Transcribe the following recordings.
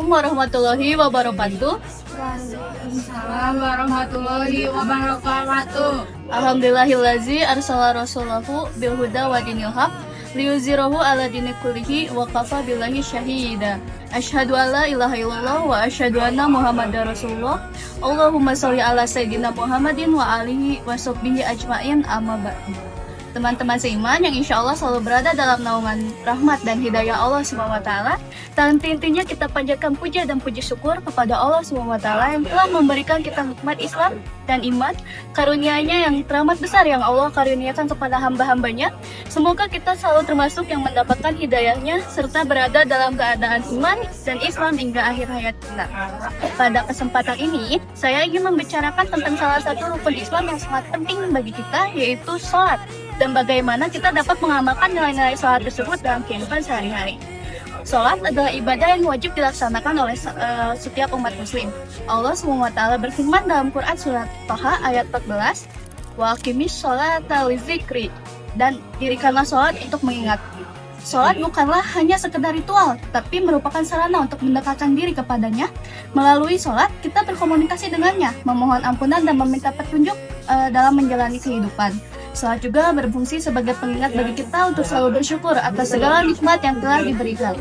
warahmatullahi wabarakatuh. Waalaikumsalam warahmatullahi wabarakatuh. Alhamdulillahillazi arsala rasulahu bil huda wa dinil haq liyuzhirahu ala dini kullihi wa kafa billahi syahida. Asyhadu alla ilaha illallah wa asyhadu anna muhammadar rasulullah. Allahumma sholli ala sayyidina Muhammadin wa alihi wa sahbihi ajmain, amma ba'du. Teman-teman seiman yang insya Allah selalu berada dalam naungan rahmat dan hidayah Allah SWT. Dan intinya kita panjatkan puja dan puji syukur kepada Allah SWT yang telah memberikan kita nikmat Islam dan iman, karunia-Nya yang teramat besar yang Allah karuniakan kepada hamba-hambanya. Semoga kita selalu termasuk yang mendapatkan hidayahnya serta berada dalam keadaan iman dan Islam hingga akhir hayat kita. Pada kesempatan ini, saya ingin membicarakan tentang salah satu rukun Islam yang sangat penting bagi kita, yaitu sholat, dan bagaimana kita dapat mengamalkan nilai-nilai sholat tersebut dalam kehidupan sehari-hari. Sholat adalah ibadah yang wajib dilaksanakan oleh setiap umat muslim. Allah SWT berfirman dalam Quran surat Taha ayat 14, wa aqimis sholata lizikri, dan dirikanlah sholat untuk mengingat. Sholat bukanlah hanya sekedar ritual, tapi merupakan sarana untuk mendekatkan diri kepadanya. Melalui sholat, kita berkomunikasi dengannya, memohon ampunan dan meminta petunjuk dalam menjalani kehidupan. Sholat juga berfungsi sebagai pengingat bagi kita untuk selalu bersyukur atas segala nikmat yang telah diberikan.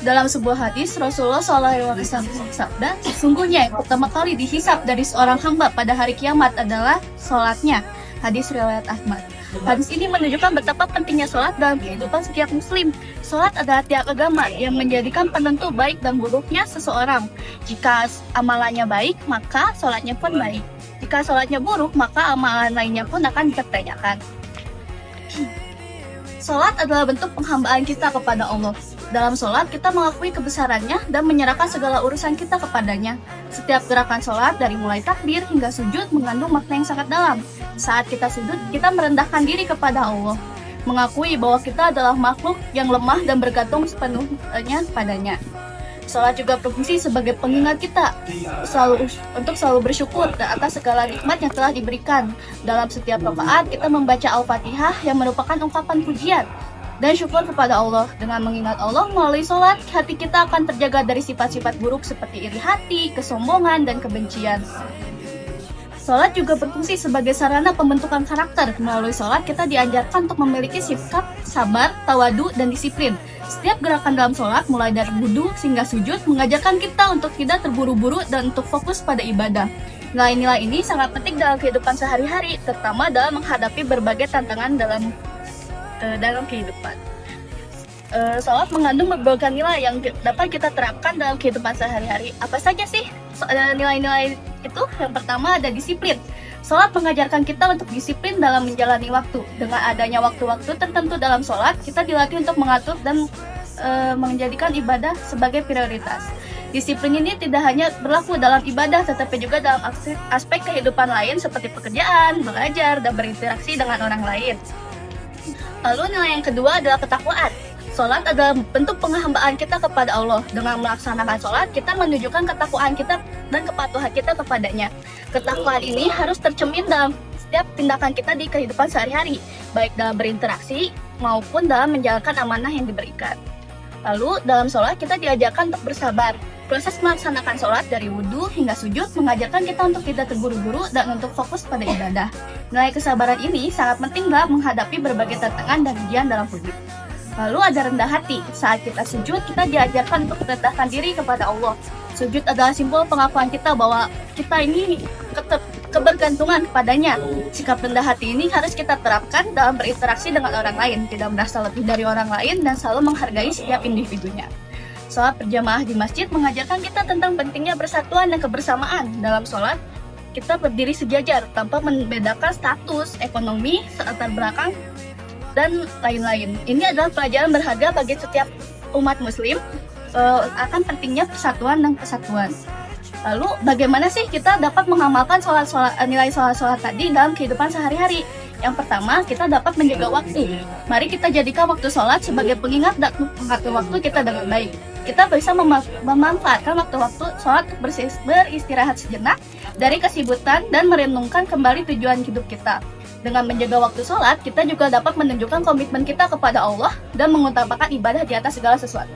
Dalam sebuah hadis, Rasulullah SAW bersabda, sesungguhnya yang pertama kali dihisab dari seorang hamba pada hari kiamat adalah sholatnya. Hadis riwayat Ahmad. Hadis ini menunjukkan betapa pentingnya sholat dalam kehidupan setiap muslim. Sholat adalah tiap agama yang menjadikan penentu baik dan buruknya seseorang. Jika amalannya baik, maka sholatnya pun baik. Jika sholatnya buruk, maka amalan lainnya pun akan dipertanyakan. Sholat adalah bentuk penghambaan kita kepada Allah. Dalam sholat, kita mengakui kebesarannya dan menyerahkan segala urusan kita kepadanya. Setiap gerakan sholat, dari mulai takbir hingga sujud, mengandung makna yang sangat dalam. Saat kita sujud, kita merendahkan diri kepada Allah, mengakui bahwa kita adalah makhluk yang lemah dan bergantung sepenuhnya padanya. Sholat juga berfungsi sebagai pengingat kita untuk selalu bersyukur atas segala nikmat yang telah diberikan. Dalam setiap rakaat kita membaca Al-Fatihah yang merupakan ungkapan pujian dan syukur kepada Allah. Dengan mengingat Allah melalui sholat, hati kita akan terjaga dari sifat-sifat buruk seperti iri hati, kesombongan, dan kebencian. Sholat juga berfungsi sebagai sarana pembentukan karakter. Melalui sholat, kita diajarkan untuk memiliki sikap sabar, tawadu, dan disiplin. Setiap gerakan dalam sholat, mulai dari wudu hingga sujud, mengajarkan kita untuk tidak terburu-buru dan untuk fokus pada ibadah. Nilai-nilai ini sangat penting dalam kehidupan sehari-hari, terutama dalam menghadapi berbagai tantangan dalam kehidupan. Sholat mengandung berbagai nilai yang dapat kita terapkan dalam kehidupan sehari-hari. Apa saja sih nilai-nilai itu? Yang pertama ada disiplin. Sholat mengajarkan kita untuk disiplin dalam menjalani waktu. Dengan adanya waktu-waktu tertentu dalam sholat, kita dilatih untuk mengatur dan menjadikan ibadah sebagai prioritas. Disiplin ini tidak hanya berlaku dalam ibadah, tetapi juga dalam aspek kehidupan lain seperti pekerjaan, belajar, dan berinteraksi dengan orang lain. Lalu nilai yang kedua adalah ketakwaan. Sholat adalah bentuk penghambaan kita kepada Allah. Dengan melaksanakan sholat, kita menunjukkan ketakwaan kita dan kepatuhan kita kepadanya. Ketakwaan ini harus tercermin dalam setiap tindakan kita di kehidupan sehari-hari, baik dalam berinteraksi maupun dalam menjalankan amanah yang diberikan. Lalu, dalam sholat kita diajarkan untuk bersabar. Proses melaksanakan sholat dari wudhu hingga sujud mengajarkan kita untuk tidak terburu-buru dan untuk fokus pada ibadah. Nilai kesabaran ini sangat penting dalam menghadapi berbagai tantangan dan ujian dalam hidup. Lalu ada rendah hati. Saat kita sujud, kita diajarkan untuk merendahkan diri kepada Allah. Sujud adalah simbol pengakuan kita bahwa kita ini kebergantungan kepadanya. Sikap rendah hati ini harus kita terapkan dalam berinteraksi dengan orang lain, tidak merasa lebih dari orang lain, dan selalu menghargai setiap individunya. Sholat berjamaah di masjid mengajarkan kita tentang pentingnya persatuan dan kebersamaan. Dalam sholat, kita berdiri sejajar tanpa membedakan status, ekonomi, latar belakang, dan lain-lain. Ini adalah pelajaran berharga bagi setiap umat muslim akan pentingnya persatuan dan kesatuan. Lalu bagaimana sih kita dapat mengamalkan nilai sholat tadi dalam kehidupan sehari-hari? Yang pertama, kita dapat menjaga waktu. Mari kita jadikan waktu sholat sebagai pengingat dan mengatur waktu kita dengan baik. Kita bisa memanfaatkan waktu-waktu sholat untuk beristirahat sejenak dari kesibukan dan merenungkan kembali tujuan hidup kita. Dengan menjaga waktu sholat, kita juga dapat menunjukkan komitmen kita kepada Allah dan mengutamakan ibadah di atas segala sesuatu.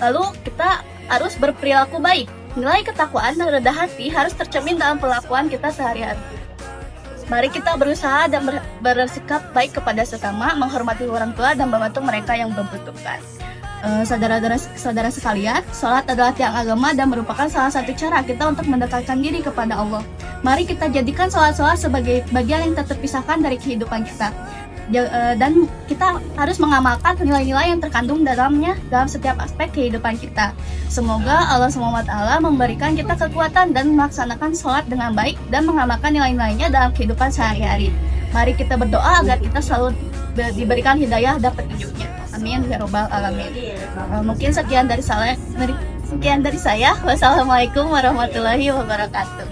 Lalu kita harus berperilaku baik. Nilai ketakwaan dan rendah hati harus tercermin dalam perlakuan kita sehari-hari. Mari kita berusaha dan bersikap baik kepada sesama, menghormati orang tua dan membantu mereka yang membutuhkan. Saudara sekalian, sholat adalah tiang agama dan merupakan salah satu cara kita untuk mendekatkan diri kepada Allah. Mari kita jadikan sholat sebagai bagian yang tak terpisahkan dari kehidupan kita. Dan kita harus mengamalkan nilai-nilai yang terkandung dalamnya dalam setiap aspek kehidupan kita. Semoga Allah SWT memberikan kita kekuatan dan melaksanakan sholat dengan baik dan mengamalkan nilai-nilainya dalam kehidupan sehari-hari. Mari kita berdoa agar kita selalu diberikan hidayah dan petunjuknya. Amin ya robbal alamin. Mungkin sekian dari saya. Wassalamualaikum warahmatullahi wabarakatuh.